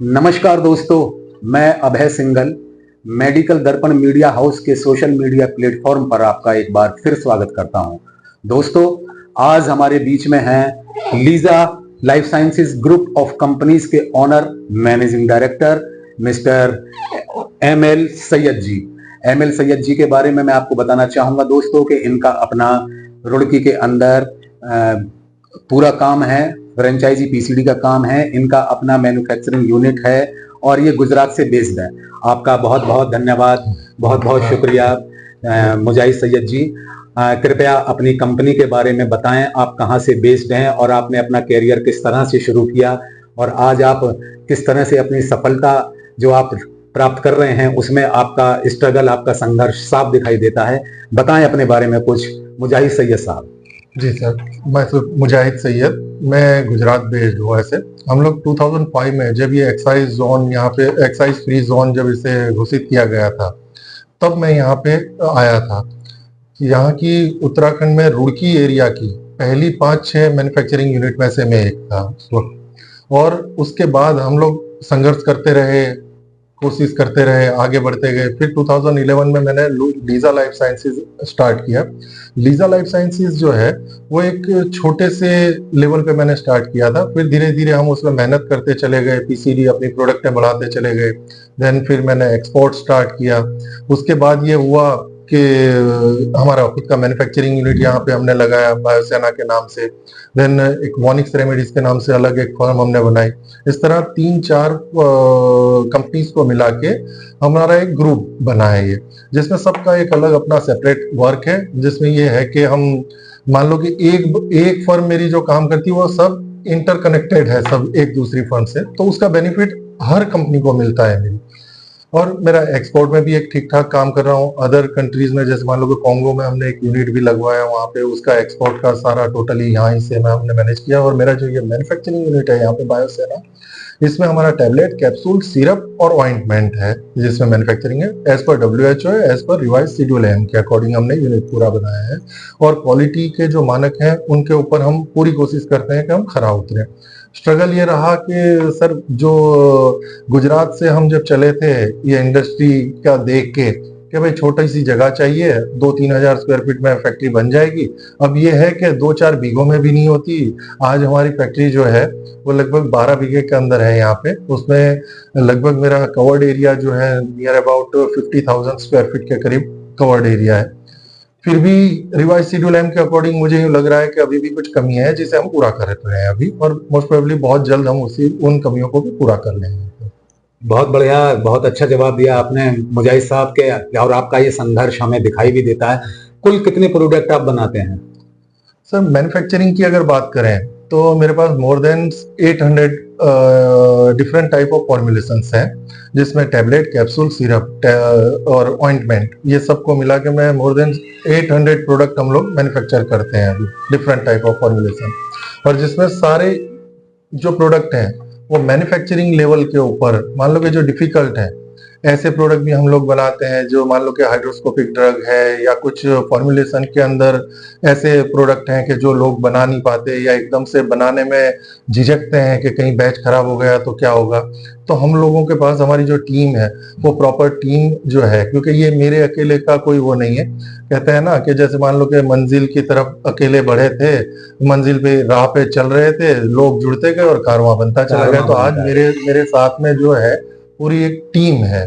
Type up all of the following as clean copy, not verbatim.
नमस्कार दोस्तों, मैं अभय सिंघल मेडिकल दर्पण मीडिया हाउस के सोशल मीडिया प्लेटफॉर्म पर आपका एक बार फिर स्वागत करता हूं। दोस्तों, आज हमारे बीच में हैं Leeza life sciences group of companies के honour managing director mister ML Syed ji. ML Syed ji के बारे में मैं आपको बताना चाहूंगा दोस्तों कि इनका अपना रुड़की के अंदर पूरा काम है, फ्रेंचाइजी पीसीडी का काम है, इनका अपना मैन्युफैक्चरिंग यूनिट है और ये गुजरात से बेस्ड है। आपका बहुत बहुत धन्यवाद, बहुत बहुत शुक्रिया मुजाहिद सैयद जी। कृपया अपनी कंपनी के बारे में बताएं, आप कहां से बेस्ड हैं और आपने अपना कैरियर किस तरह से शुरू किया और आज आप किस तरह से अपनी सफलता जो आप प्राप्त कर रहे हैं उसमें आपका स्ट्रगल, आपका संघर्ष साफ दिखाई देता है। बताएं अपने बारे में कुछ, मुजाहिद सैयद साहब। जी सर, मैं मुजाहिद सैयद, मैं गुजरात बेस्ड हूँ। ऐसे हम लोग 2005 में जब ये एक्साइज जोन, यहाँ पे एक्साइज फ्री जोन जब इसे घोषित किया गया था, तब मैं यहाँ पे आया था। यहाँ की उत्तराखंड में रुड़की एरिया की पहली 5-6 मैन्युफैक्चरिंग यूनिट में से मैं एक था उस वक्त। और उसके बाद हम लोग संघर्ष करते रहे, कोशिश करते रहे, आगे बढ़ते गए। फिर 2011 में मैंने लीजा लाइफ साइंसेज स्टार्ट किया। लीजा लाइफ साइंसेज जो है वो एक छोटे से लेवल पे मैंने स्टार्ट किया था। फिर धीरे धीरे हम उसमें मेहनत करते चले गए, पीसीडी अपनी प्रोडक्टें बढ़ाते चले गए। देन फिर मैंने एक्सपोर्ट स्टार्ट किया। उसके बाद ये हुआ कि हमारा खुद का मैन्युफैक्चरिंग यूनिट यहाँ पे हमने लगाया बायोसेना के नाम से। देन एक वॉनिक्स रेमेडीज के नाम से अलग एक फर्म हमने बनाई। इस तरह 3-4 कंपनीज को मिला के हमारा एक ग्रुप बना है ये, जिसमें सबका एक अलग अपना सेपरेट वर्क है। जिसमें ये है कि हम मान लो कि एक फर्म मेरी जो काम करती है वो सब इंटरकनेक्टेड है, सब एक दूसरी फर्म से, तो उसका बेनिफिट हर कंपनी को मिलता है मेरी। और मेरा एक्सपोर्ट में भी एक ठीक ठाक काम कर रहा हूँ अदर कंट्रीज में। जैसे मान लो कि कॉन्गो में हमने एक यूनिट भी लगवाया, वहाँ पे उसका एक्सपोर्ट का सारा टोटली यहाँ से हमने मैनेज किया। और मेरा जो ये मैन्युफैक्चरिंग यूनिट है यहाँ पे बायोसेना, इसमें हमारा टैबलेट, कैप्सूल, सिरप और ऑइंटमेंट है जिसमें मैन्युफैक्चरिंग है। एज पर WHO है, एज पर रिवाइज शेड्यूल है के अकॉर्डिंग हमने यूनिट पूरा बनाया है। और क्वालिटी के जो मानक हैं उनके ऊपर हम पूरी कोशिश करते हैं कि हम खरा उतरे। स्ट्रगल ये रहा कि सर, जो गुजरात से हम जब चले थे ये इंडस्ट्री का देख के कि भाई छोटी सी जगह चाहिए, 2-3 हजार स्क्वायर फीट में फैक्ट्री बन जाएगी। अब ये है कि 2-4 बीघों में भी नहीं होती। आज हमारी फैक्ट्री जो है वो लगभग 12 बीघे के अंदर है यहाँ पे। उसमें लगभग मेरा कवर्ड एरिया जो है नियर अबाउट 50,000 स्क्वायर फीट के करीब कवर्ड एरिया है। फिर भी रिवाइज शेड्यूल एम के अकॉर्डिंग मुझे यूँ लग रहा है कि अभी भी कुछ कमी है जिसे हम पूरा कर रहे हैं अभी, और मोस्ट प्रोबेबली बहुत जल्द हम उन कमियों को भी पूरा कर लेंगे। बहुत बढ़िया, बहुत अच्छा जवाब दिया आपने मुजाहिद साहब के, और आपका ये संघर्ष हमें दिखाई भी देता है। कुल कितने प्रोडक्ट आप बनाते हैं? सर, मैन्युफैक्चरिंग की अगर बात करें तो मेरे पास more than 800 different type of formulations हैं, जिसमें टैबलेट, कैप्सूल, सिरप और ऑइंटमेंट, ये सबको मिला के मैं मोर देन 800 प्रोडक्ट हम लोग मैन्युफैक्चर करते हैं अभी, डिफरेंट टाइप ऑफ फॉर्मुलेशन। और जिसमें सारे जो प्रोडक्ट हैं वो मैन्युफैक्चरिंग लेवल के ऊपर, मान लो कि जो डिफिकल्ट है, ऐसे प्रोडक्ट भी हम लोग बनाते हैं जो मान लो कि हाइड्रोस्कोपिक ड्रग है, या कुछ फॉर्मुलेशन के अंदर ऐसे प्रोडक्ट हैं कि जो लोग बना नहीं पाते या एकदम से बनाने में झिझकते हैं कि कहीं बैच खराब हो गया तो क्या होगा। तो हम लोगों के पास हमारी जो टीम है वो प्रॉपर टीम जो है, क्योंकि ये मेरे अकेले का कोई वो नहीं है। कहते हैं ना कि जैसे मान लो कि मंजिल की तरफ अकेले बढ़े थे, मंजिल पे राह पे चल रहे थे, लोग जुड़ते गए और कारवां बनता चला गया। तो आज मेरे साथ में जो है पूरी एक टीम है।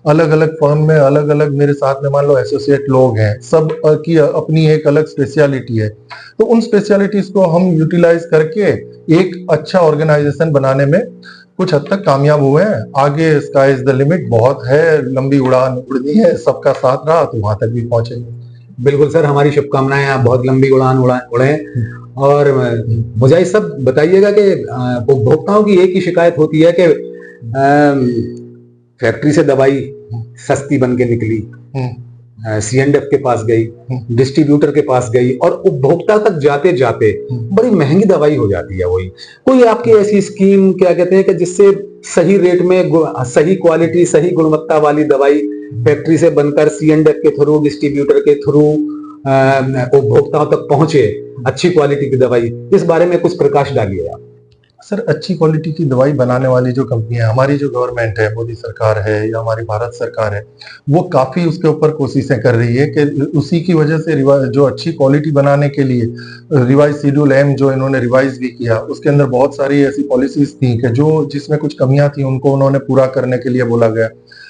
अलग अलग फर्म में अलग अलग मेरे साथ में मान लो एसोसिएट लोग हैं, सब की अपनी एक अलग स्पेशलिटी है। तो उन स्पेशलिटीज को हम यूटिलाइज करके एक अच्छा ऑर्गेनाइजेशन बनाने में कुछ हद तक कामयाब हुए हैं। आगे स्काई इज द लिमिट, बहुत है, लंबी उड़ान उड़नी है, सबका साथ रहा तो वहां तक भी पहुंचेंगे। बिल्कुल सर, हमारी शुभकामनाएं, आप बहुत लंबी उड़ान उड़े। और मुजाहिद साहब बताइएगा कि उपभोक्ताओं की एक ही शिकायत होती है कि फैक्ट्री से दवाई सस्ती बन के निकली, C&F के पास गई, डिस्ट्रीब्यूटर के पास गई और उपभोक्ता तक जाते जाते बड़ी महंगी दवाई हो जाती है। वही कोई आपकी ऐसी स्कीम, क्या कहते हैं, कि जिससे सही रेट में सही क्वालिटी, सही गुणवत्ता वाली दवाई फैक्ट्री से बनकर C&F के थ्रू, डिस्ट्रीब्यूटर के थ्रू उपभोक्ताओं तक पहुंचे, अच्छी क्वालिटी की दवाई, इस बारे में कुछ प्रकाश डालिए आप। सर अच्छी क्वालिटी की दवाई बनाने वाली जो कंपनी है, हमारी जो गवर्नमेंट है, मोदी सरकार है या हमारी भारत सरकार है, वो काफ़ी उसके ऊपर कोशिशें कर रही है कि उसी की वजह से जो अच्छी क्वालिटी बनाने के लिए रिवाइज़ शेड्यूल एम जो इन्होंने रिवाइज़ भी किया, उसके अंदर बहुत सारी ऐसी पॉलिसीज़ थी कि जो जिसमें कुछ कमियाँ थी, उनको उन्होंने पूरा करने के लिए बोला गया।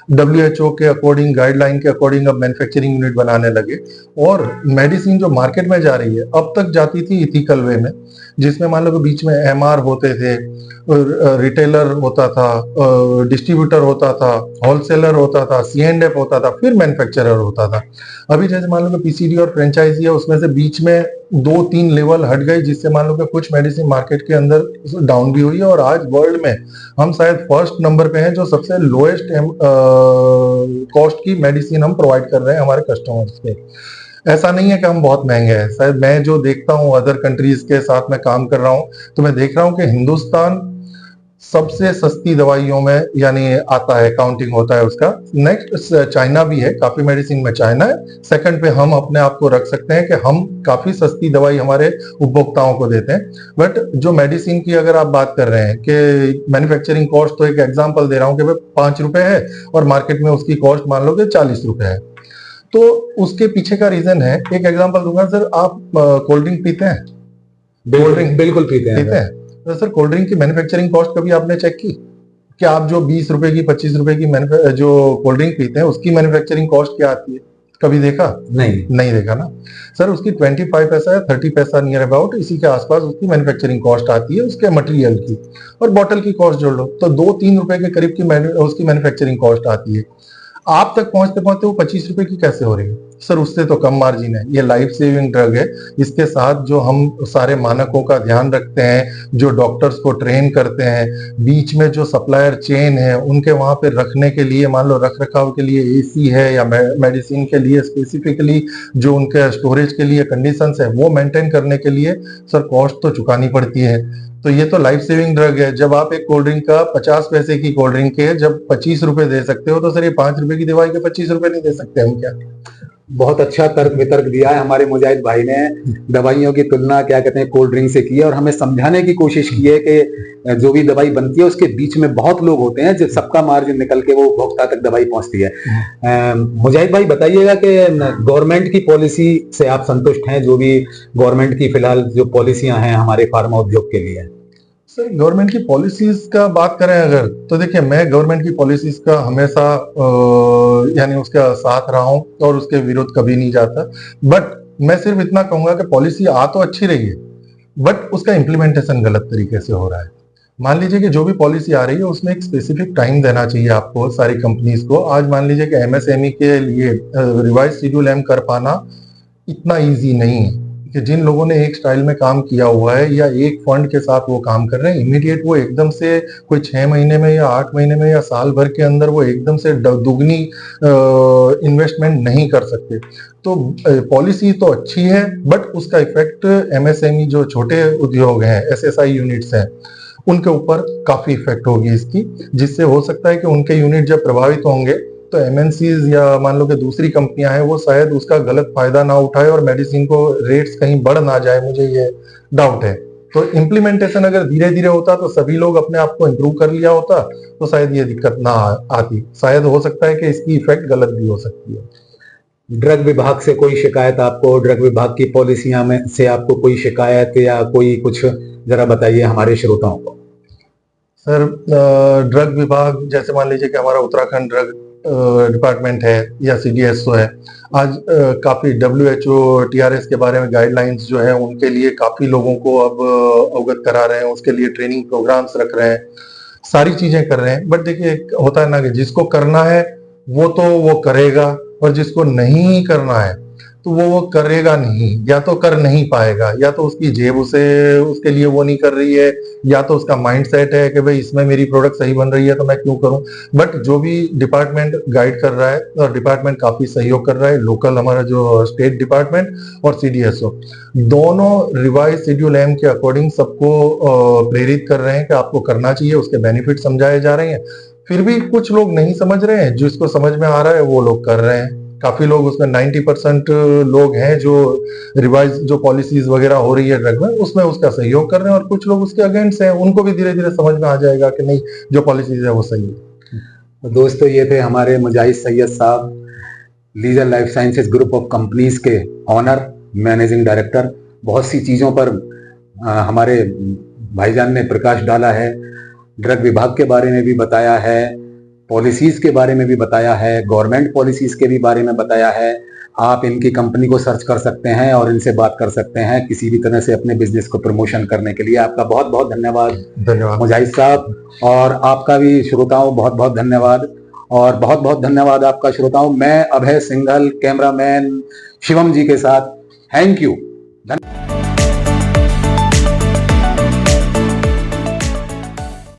डब्ल्यूएचओ के अकॉर्डिंग, गाइडलाइन के अकॉर्डिंग अब मैन्युफैक्चरिंग यूनिट बनाने लगे और मेडिसिन जो मार्केट में जा रही है, अब तक जाती थी इथिकल वे में, जिसमें मान लो कि बीच में एमआर होते थे, रिटेलर होता था, डिस्ट्रीब्यूटर होता था, होलसेलर होता था, सी एंड एफ होता था, फिर मैन्युफैक्चरर होता था। अभी जैसे मान लो कि पीसीडी और फ्रेंचाइजी है, उसमें से बीच में 2-3 लेवल हट गए, जिससे मान लो कि कुछ मेडिसिन मार्केट के अंदर डाउन भी हुई है और आज वर्ल्ड में हम शायद फर्स्ट नंबर पे हैं जो सबसे लोएस्ट कॉस्ट की मेडिसिन हम प्रोवाइड कर रहे हैं हमारे कस्टमर्स पे। ऐसा नहीं है कि हम बहुत महंगे हैं, शायद मैं जो देखता हूँ अदर कंट्रीज के साथ मैं काम कर रहा हूँ, तो मैं देख रहा हूँ कि हिंदुस्तान सबसे सस्ती दवाइयों में यानी आता है, काउंटिंग होता है उसका। नेक्स्ट चाइना भी है, काफी मेडिसिन में चाइना है, सेकंड पे हम अपने आप को रख सकते हैं कि हम काफी सस्ती दवाई हमारे उपभोक्ताओं को देते हैं। बट जो मेडिसिन की अगर आप बात कर रहे हैं कि मैन्युफैक्चरिंग कॉस्ट, तो एक एग्जांपल दे रहा हूँ कि भाई 5 रुपए है और मार्केट में उसकी कॉस्ट मान लो कि 40 रुपए है, तो उसके पीछे का रीजन है। एक एग्जांपल दूंगा सर, आप कोल्ड ड्रिंक पीते हैं? कोल्ड ड्रिंक बिल्कुल पीते हैं। तो सर कोल्ड ड्रिंक की मैन्युफैक्चरिंग कॉस्ट कभी आपने चेक की कि आप जो 20 रुपए की 25 रुपए की जो कोल्ड ड्रिंक पीते हैं उसकी मैन्युफैक्चरिंग कॉस्ट क्या आती है? कभी देखा? नहीं देखा ना सर। उसकी 25 पैसा या 30 पैसा नियर अबाउट इसी के आसपास उसकी मैन्युफैक्चरिंग कॉस्ट आती है, उसके मटेरियल की, और बॉटल की कॉस्ट जोड़ लो तो 2-3 रुपए के करीब की उसकी मैन्युफैक्चरिंग कॉस्ट आती है। आप तक पहुंचते पहुंचते वो 25 रुपए की कैसे हो रही है? सर उससे तो कम मार्जिन है। ये लाइफ सेविंग ड्रग है। इसके साथ जो हम सारे मानकों का ध्यान रखते हैं, जो डॉक्टर्स को ट्रेन करते हैं, बीच में जो सप्लायर चेन है उनके वहां पे रखने के लिए, मान लो रख रखाव के लिए एसी है या मेडिसिन के लिए स्पेसिफिकली जो उनके स्टोरेज के लिए कंडीशंस है, वो मेंटेन करने के लिए सर कॉस्ट तो चुकानी पड़ती है। तो ये तो लाइफ सेविंग ड्रग है। जब आप एक कोल्ड ड्रिंक का 50 पैसे की कोल्ड ड्रिंक के जब 25 रुपए दे सकते हो, तो सर ये 5 रुपए की दवाई के 25 रुपए नहीं दे सकते हम क्या? बहुत अच्छा तर्क वितर्क दिया है हमारे मुजाहिद भाई ने। दवाइयों की तुलना क्या कहते हैं कोल्ड ड्रिंक से की है और हमें समझाने की कोशिश की है कि जो भी दवाई बनती है उसके बीच में बहुत लोग होते हैं, जो सबका मार्जिन निकल के वो उपभोक्ता तक दवाई पहुंचती है। मुजाहिद भाई बताइएगा कि गवर्नमेंट की पॉलिसी से आप संतुष्ट हैं? जो भी गवर्नमेंट की फिलहाल जो पॉलिसियां हैं हमारे फार्मा उद्योग के लिए। सर गवर्नमेंट की पॉलिसीज का बात करें अगर, तो देखिए मैं गवर्नमेंट की पॉलिसीज का हमेशा यानी उसका साथ रहा हूं और उसके विरुद्ध कभी नहीं जाता। बट मैं सिर्फ इतना कहूंगा कि पॉलिसी आ तो अच्छी रही है, बट उसका इम्प्लीमेंटेशन गलत तरीके से हो रहा है। मान लीजिए कि जो भी पॉलिसी आ रही है उसमें एक स्पेसिफिक टाइम देना चाहिए आपको सारी कंपनीज को। आज मान लीजिए कि एमएसएमई के लिए रिवाइज शेड्यूल एम कर पाना इतना इजी नहीं है कि जिन लोगों ने एक स्टाइल में काम किया हुआ है या एक फंड के साथ वो काम कर रहे हैं, इमीडिएट वो एकदम से कोई 6 महीने में या 8 महीने में या साल भर के अंदर वो एकदम से दुगनी इन्वेस्टमेंट नहीं कर सकते। तो पॉलिसी तो अच्छी है, बट उसका इफेक्ट एमएसएमई जो छोटे उद्योग हैं, एसएसआई यूनिट्स हैं, उनके ऊपर काफी इफेक्ट होगी इसकी, जिससे हो सकता है कि उनके यूनिट जब प्रभावित होंगे तो एमएनसीज या मान लो कि दूसरी कंपनियां हैं वो शायद उसका गलत फायदा ना उठाए और मेडिसिन को रेट्स कहीं बढ़ ना जाए, मुझे ये डाउट है। तो इम्प्लीमेंटेशन अगर धीरे धीरे होता तो सभी लोग अपने आप को इम्प्रूव कर लिया होता तो शायद ये दिक्कत ना आती। शायद हो सकता है कि इसकी इफेक्ट गलत भी हो सकती है। ड्रग विभाग से कोई शिकायत आपको, ड्रग विभाग की पॉलिसियां में से आपको कोई शिकायत या कोई कुछ जरा बताइए हमारे श्रोताओं को। सर ड्रग विभाग जैसे मान लीजिए कि हमारा उत्तराखंड ड्रग डिपार्टमेंट है या सीडीएसओ है, आज काफी डब्ल्यूएचओ टीआरएस के बारे में गाइडलाइंस जो है उनके लिए काफी लोगों को अब अवगत करा रहे हैं, उसके लिए ट्रेनिंग प्रोग्राम्स रख रहे हैं, सारी चीजें कर रहे हैं। बट देखिए होता है ना कि जिसको करना है वो तो वो करेगा और जिसको नहीं करना है तो वो करेगा नहीं, या तो कर नहीं पाएगा, या तो उसकी जेब उसे उसके लिए वो नहीं कर रही है, या तो उसका माइंड सेट है कि भाई इसमें मेरी प्रोडक्ट सही बन रही है तो मैं क्यों करूं। बट जो भी डिपार्टमेंट गाइड कर रहा है और डिपार्टमेंट काफी सहयोग कर रहा है, लोकल हमारा जो स्टेट डिपार्टमेंट और सीडीएसओ दोनों रिवाइज शेड्यूल एम के अकॉर्डिंग सबको प्रेरित कर रहे हैं कि आपको करना चाहिए, उसके बेनिफिट समझाए जा रहे हैं। फिर भी कुछ लोग नहीं समझ रहे हैं, जिसको समझ में आ रहा है वो लोग कर रहे हैं। काफी लोग उसमें 90% लोग हैं जो रिवाइज जो पॉलिसीज वगैरह हो रही है ड्रग में उसमें उसका सहयोग कर रहे हैं, और कुछ लोग उसके अगेंस्ट हैं, उनको भी धीरे धीरे समझ में आ जाएगा कि नहीं जो पॉलिसीज है वो सही है। तो दोस्तों ये थे हमारे मुजाहिद सैयद साहब, leisure life sciences group of companies के ऑनर, मैनेजिंग डायरेक्टर। बहुत सी चीज़ों पर हमारे भाईजान ने प्रकाश डाला है। ड्रग विभाग के बारे में भी बताया है, पॉलिसीज के बारे में भी बताया है, गवर्नमेंट पॉलिसीज के भी बारे में बताया है। आप इनकी कंपनी को सर्च कर सकते हैं और इनसे बात कर सकते हैं किसी भी तरह से अपने बिजनेस को प्रमोशन करने के लिए। आपका बहुत बहुत धन्यवाद मुजाहिद साहब, और आपका भी श्रोताओं बहुत बहुत धन्यवाद, और बहुत बहुत धन्यवाद आपका श्रोताओं। मैं अभय सिंघल कैमरामैन शिवम जी के साथ, थैंक यू।